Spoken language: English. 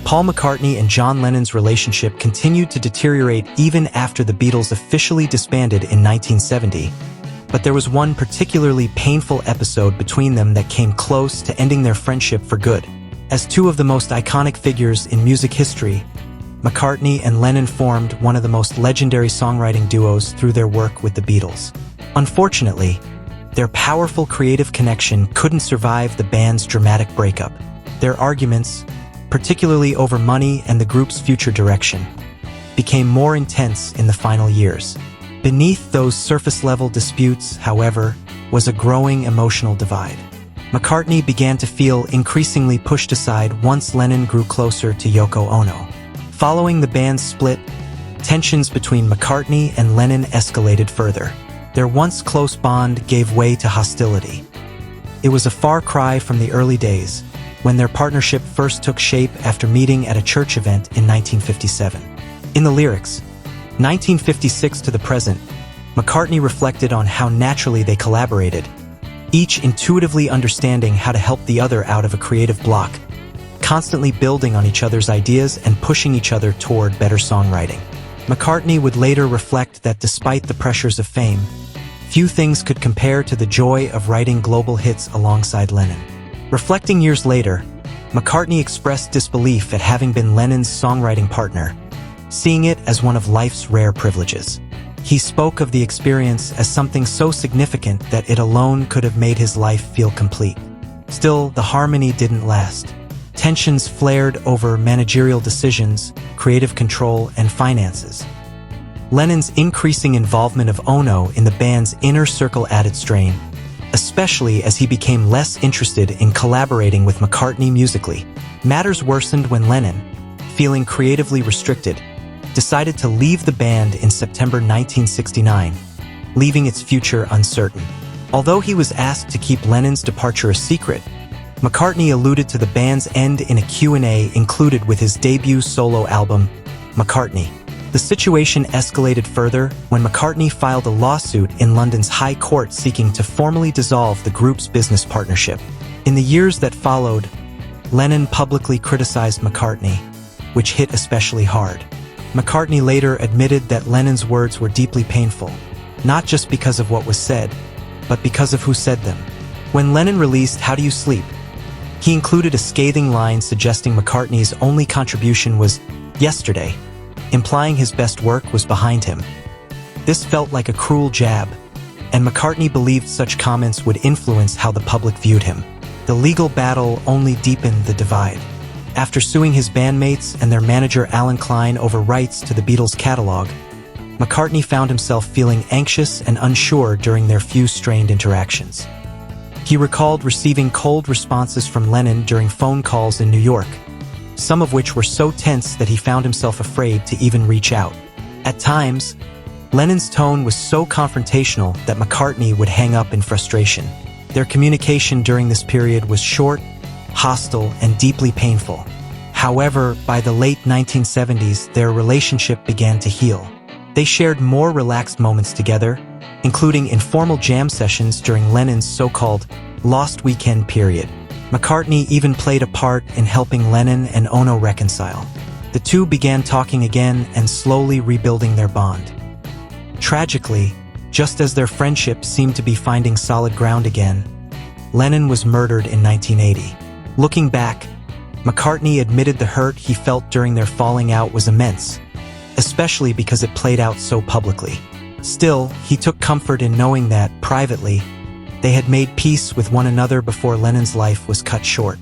Paul McCartney and John Lennon's relationship continued to deteriorate even after the Beatles officially disbanded in 1970, but there was one particularly painful episode between them that came close to ending their friendship for good. As two of the most iconic figures in music history, McCartney and Lennon formed one of the most legendary songwriting duos through their work with the Beatles. Unfortunately, their powerful creative connection couldn't survive the band's dramatic breakup. Their arguments, particularly over money and the group's future direction, became more intense in the final years. Beneath those surface-level disputes, however, was a growing emotional divide. McCartney began to feel increasingly pushed aside once Lennon grew closer to Yoko Ono. Following the band's split, tensions between McCartney and Lennon escalated further. Their once close bond gave way to hostility. It was a far cry from the early days, when their partnership first took shape after meeting at a church event in 1957. In the lyrics, 1956 to the present, McCartney reflected on how naturally they collaborated, each intuitively understanding how to help the other out of a creative block, constantly building on each other's ideas and pushing each other toward better songwriting. McCartney would later reflect that despite the pressures of fame, few things could compare to the joy of writing global hits alongside Lennon. Reflecting years later, McCartney expressed disbelief at having been Lennon's songwriting partner, seeing it as one of life's rare privileges. He spoke of the experience as something so significant that it alone could have made his life feel complete. Still, the harmony didn't last. Tensions flared over managerial decisions, creative control, and finances. Lennon's increasing involvement of Ono in the band's inner circle added strain, especially as he became less interested in collaborating with McCartney musically. Matters worsened when Lennon, feeling creatively restricted, decided to leave the band in September 1969, leaving its future uncertain. Although he was asked to keep Lennon's departure a secret, McCartney alluded to the band's end in a Q&A included with his debut solo album, McCartney. The situation escalated further when McCartney filed a lawsuit in London's High Court seeking to formally dissolve the group's business partnership. In the years that followed, Lennon publicly criticized McCartney, which hit especially hard. McCartney later admitted that Lennon's words were deeply painful, not just because of what was said, but because of who said them. When Lennon released How Do You Sleep, he included a scathing line suggesting McCartney's only contribution was yesterday, implying his best work was behind him. This felt like a cruel jab, and McCartney believed such comments would influence how the public viewed him. The legal battle only deepened the divide. After suing his bandmates and their manager Alan Klein over rights to the Beatles' catalog, McCartney found himself feeling anxious and unsure during their few strained interactions. He recalled receiving cold responses from Lennon during phone calls in New York, some of which were so tense that he found himself afraid to even reach out. At times, Lennon's tone was so confrontational that McCartney would hang up in frustration. Their communication during this period was short, hostile, and deeply painful. However, by the late 1970s, their relationship began to heal. They shared more relaxed moments together, including informal jam sessions during Lennon's so-called Lost Weekend period. McCartney even played a part in helping Lennon and Ono reconcile. The two began talking again and slowly rebuilding their bond. Tragically, just as their friendship seemed to be finding solid ground again, Lennon was murdered in 1980. Looking back, McCartney admitted the hurt he felt during their falling out was immense, especially because it played out so publicly. Still, he took comfort in knowing that, privately, they had made peace with one another before Lennon's life was cut short.